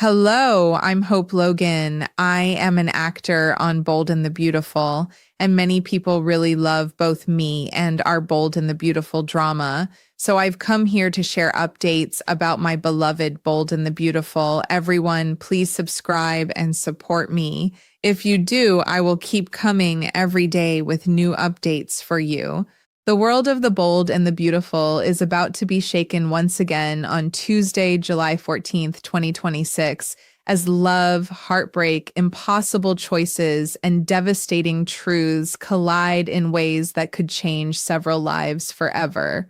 Hello, I'm Hope Logan. I am an actor on Bold and the Beautiful, and many people really love both me and our Bold and the Beautiful drama. So I've come here to share updates about my beloved Bold and the Beautiful. Everyone, please subscribe and support me. If you do, I will keep coming every day with new updates for you. The world of the bold and the beautiful is about to be shaken once again on Tuesday, July 14th, 2026, as love, heartbreak, impossible choices, and devastating truths collide in ways that could change several lives forever.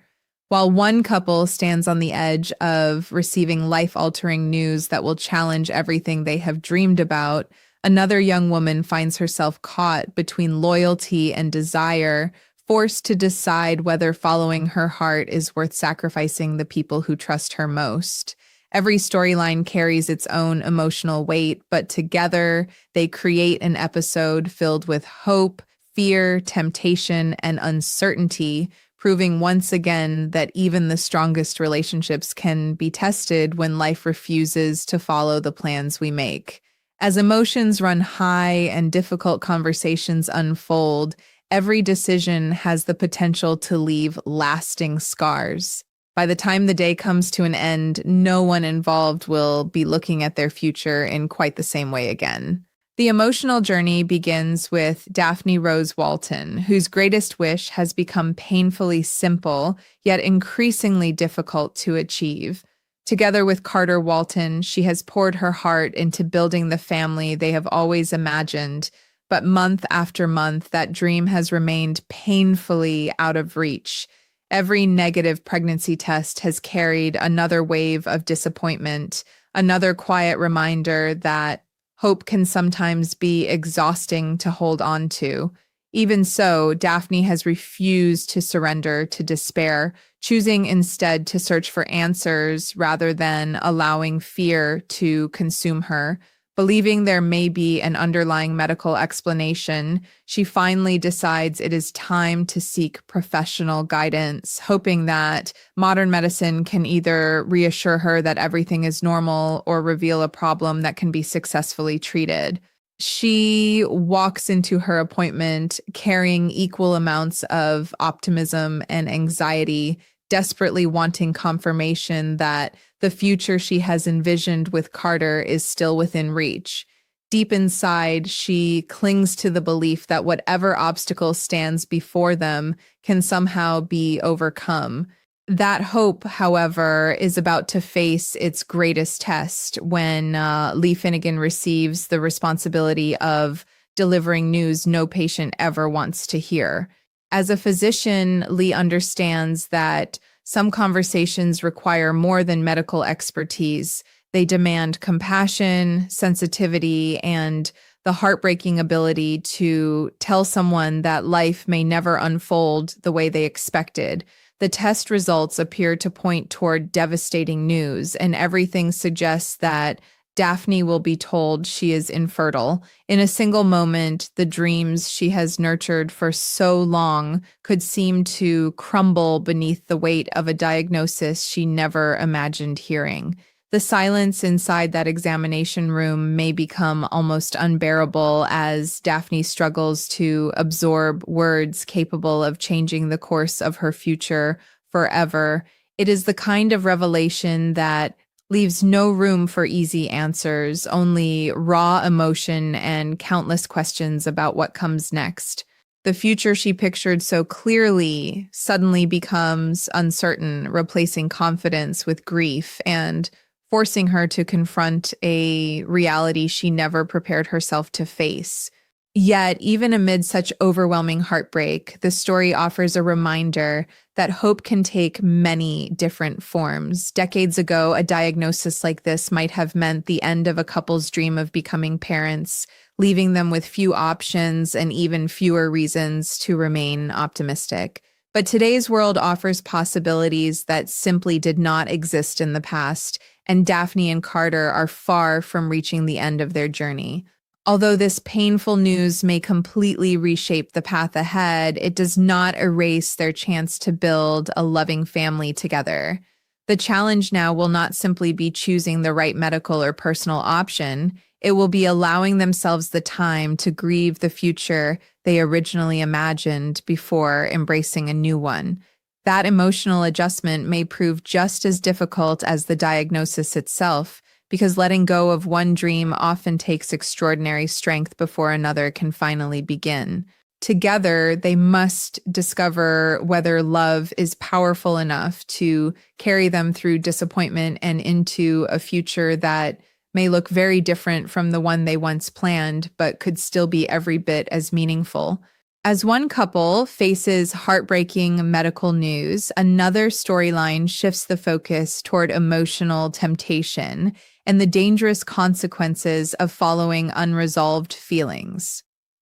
While one couple stands on the edge of receiving life-altering news that will challenge everything they have dreamed about, another young woman finds herself caught between loyalty and desire, forced to decide whether following her heart is worth sacrificing the people who trust her most. Every storyline carries its own emotional weight, but together they create an episode filled with hope, fear, temptation, and uncertainty, proving once again that even the strongest relationships can be tested when life refuses to follow the plans we make. As emotions run high and difficult conversations unfold, every decision has the potential to leave lasting scars. By the time the day comes to an end, no one involved will be looking at their future in quite the same way again. The emotional journey begins with Daphne Rose Walton, whose greatest wish has become painfully simple, yet increasingly difficult to achieve. Together with Carter Walton, she has poured her heart into building the family they have always imagined. But month after month, that dream has remained painfully out of reach. Every negative pregnancy test has carried another wave of disappointment, another quiet reminder that hope can sometimes be exhausting to hold on to. Even so, Daphne has refused to surrender to despair, choosing instead to search for answers rather than allowing fear to consume her. Believing there may be an underlying medical explanation, she finally decides it is time to seek professional guidance, hoping that modern medicine can either reassure her that everything is normal or reveal a problem that can be successfully treated. She walks into her appointment carrying equal amounts of optimism and anxiety, desperately wanting confirmation that the future she has envisioned with Carter is still within reach. Deep inside, she clings to the belief that whatever obstacle stands before them can somehow be overcome. That hope, however, is about to face its greatest test when Lee Finnegan receives the responsibility of delivering news no patient ever wants to hear. As a physician, Lee understands that some conversations require more than medical expertise. They demand compassion, sensitivity, and the heartbreaking ability to tell someone that life may never unfold the way they expected. The test results appear to point toward devastating news, and everything suggests that Daphne will be told she is infertile. In a single moment, the dreams she has nurtured for so long could seem to crumble beneath the weight of a diagnosis she never imagined hearing. The silence inside that examination room may become almost unbearable as Daphne struggles to absorb words capable of changing the course of her future forever. It is the kind of revelation that leaves no room for easy answers, only raw emotion and countless questions about what comes next. The future she pictured so clearly suddenly becomes uncertain, replacing confidence with grief and forcing her to confront a reality she never prepared herself to face. Yet, even amid such overwhelming heartbreak, the story offers a reminder that hope can take many different forms. Decades ago, a diagnosis like this might have meant the end of a couple's dream of becoming parents, leaving them with few options and even fewer reasons to remain optimistic. But today's world offers possibilities that simply did not exist in the past, and Daphne and Carter are far from reaching the end of their journey. Although this painful news may completely reshape the path ahead, it does not erase their chance to build a loving family together. The challenge now will not simply be choosing the right medical or personal option. It will be allowing themselves the time to grieve the future they originally imagined before embracing a new one. That emotional adjustment may prove just as difficult as the diagnosis itself, because letting go of one dream often takes extraordinary strength before another can finally begin. Together, they must discover whether love is powerful enough to carry them through disappointment and into a future that may look very different from the one they once planned, but could still be every bit as meaningful. As one couple faces heartbreaking medical news, another storyline shifts the focus toward emotional temptation and the dangerous consequences of following unresolved feelings.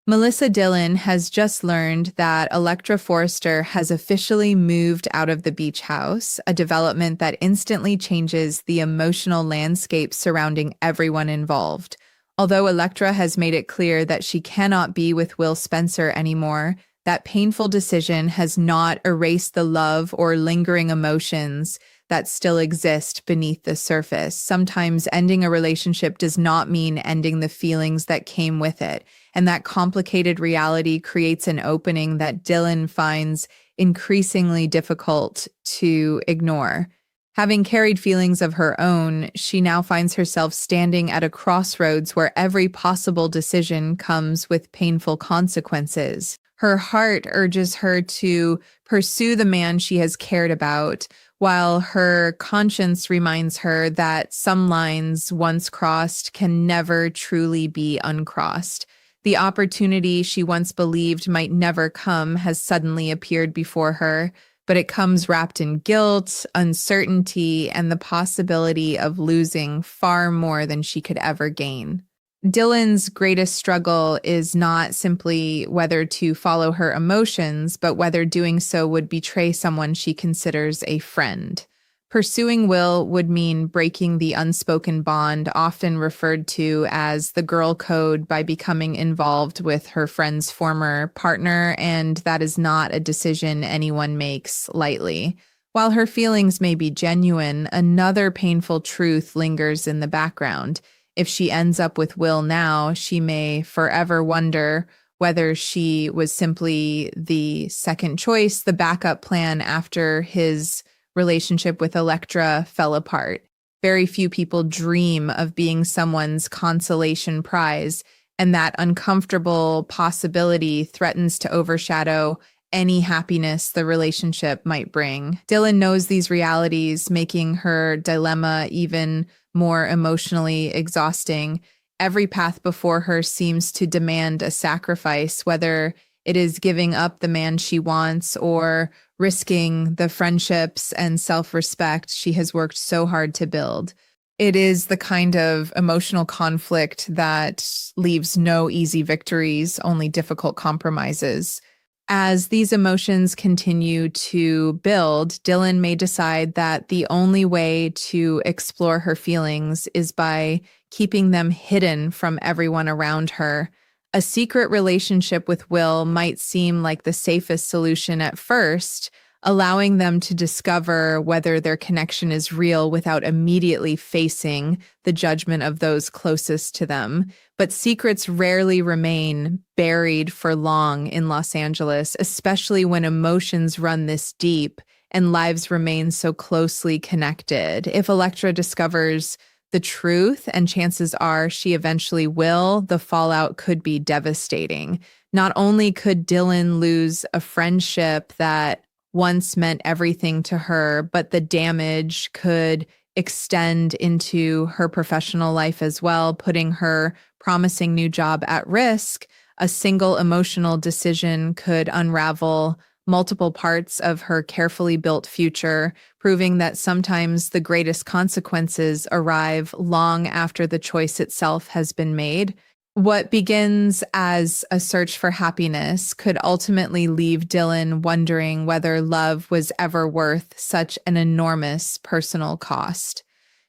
Melissa Dillon has just learned that Electra Forrester has officially moved out of the beach house, a development that instantly changes the emotional landscape surrounding everyone involved. Although Electra has made it clear that she cannot be with Will Spencer anymore, that painful decision has not erased the love or lingering emotions that still exist beneath the surface. Sometimes ending a relationship does not mean ending the feelings that came with it, and that complicated reality creates an opening that Dillon finds increasingly difficult to ignore. Having carried feelings of her own, she now finds herself standing at a crossroads where every possible decision comes with painful consequences. Her heart urges her to pursue the man she has cared about, while her conscience reminds her that some lines once crossed can never truly be uncrossed. The opportunity she once believed might never come has suddenly appeared before her, but it comes wrapped in guilt, uncertainty, and the possibility of losing far more than she could ever gain. Dillon's greatest struggle is not simply whether to follow her emotions, but whether doing so would betray someone she considers a friend. Pursuing Will would mean breaking the unspoken bond, often referred to as the girl code, by becoming involved with her friend's former partner, and that is not a decision anyone makes lightly. While her feelings may be genuine, another painful truth lingers in the background. If she ends up with Will now, she may forever wonder whether she was simply the second choice, the backup plan after his relationship with Electra fell apart. Very few people dream of being someone's consolation prize, and that uncomfortable possibility threatens to overshadow any happiness the relationship might bring. Dillon knows these realities, making her dilemma even more emotionally exhausting. Every path before her seems to demand a sacrifice, whether it is giving up the man she wants or risking the friendships and self-respect she has worked so hard to build. It is the kind of emotional conflict that leaves no easy victories, only difficult compromises. As these emotions continue to build, Dillon may decide that the only way to explore her feelings is by keeping them hidden from everyone around her. A secret relationship with Will might seem like the safest solution at first, allowing them to discover whether their connection is real without immediately facing the judgment of those closest to them. But secrets rarely remain buried for long in Los Angeles, especially when emotions run this deep and lives remain so closely connected. If Electra discovers the truth, and chances are she eventually will, the fallout could be devastating. Not only could Dillon lose a friendship that once meant everything to her, but the damage could extend into her professional life as well, putting her promising new job at risk. A single emotional decision could unravel multiple parts of her carefully built future, proving that sometimes the greatest consequences arrive long after the choice itself has been made. What begins as a search for happiness could ultimately leave Dillon wondering whether love was ever worth such an enormous personal cost.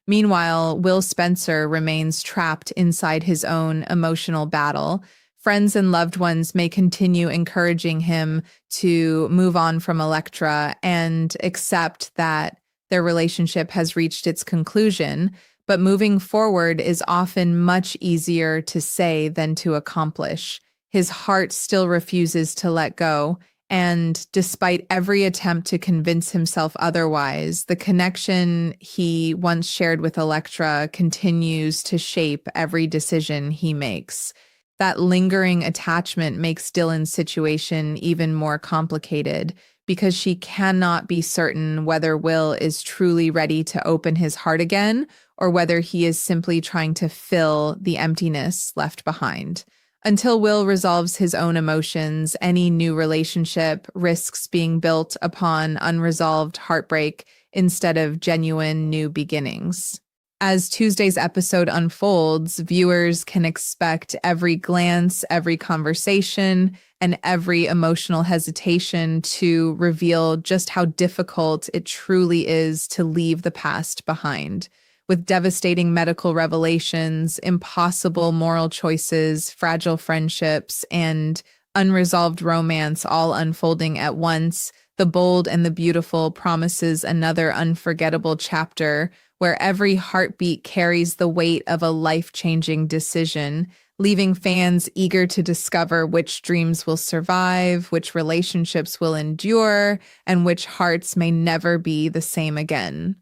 Meanwhile, Will Spencer remains trapped inside his own emotional battle. Friends and loved ones may continue encouraging him to move on from Electra and accept that Their relationship has reached its conclusion, but moving forward is often much easier to say than to accomplish. His heart still refuses to let go, and despite every attempt to convince himself otherwise, the connection he once shared with Electra continues to shape every decision he makes. That lingering attachment makes Dylan's situation even more complicated because she cannot be certain whether Will is truly ready to open his heart again or whether he is simply trying to fill the emptiness left behind. Until Will resolves his own emotions, any new relationship risks being built upon unresolved heartbreak instead of genuine new beginnings. As Tuesday's episode unfolds, viewers can expect every glance, every conversation, and every emotional hesitation to reveal just how difficult it truly is to leave the past behind. With devastating medical revelations, impossible moral choices, fragile friendships, and unresolved romance all unfolding at once, The Bold and the Beautiful promises another unforgettable chapter where every heartbeat carries the weight of a life-changing decision, leaving fans eager to discover which dreams will survive, which relationships will endure, and which hearts may never be the same again.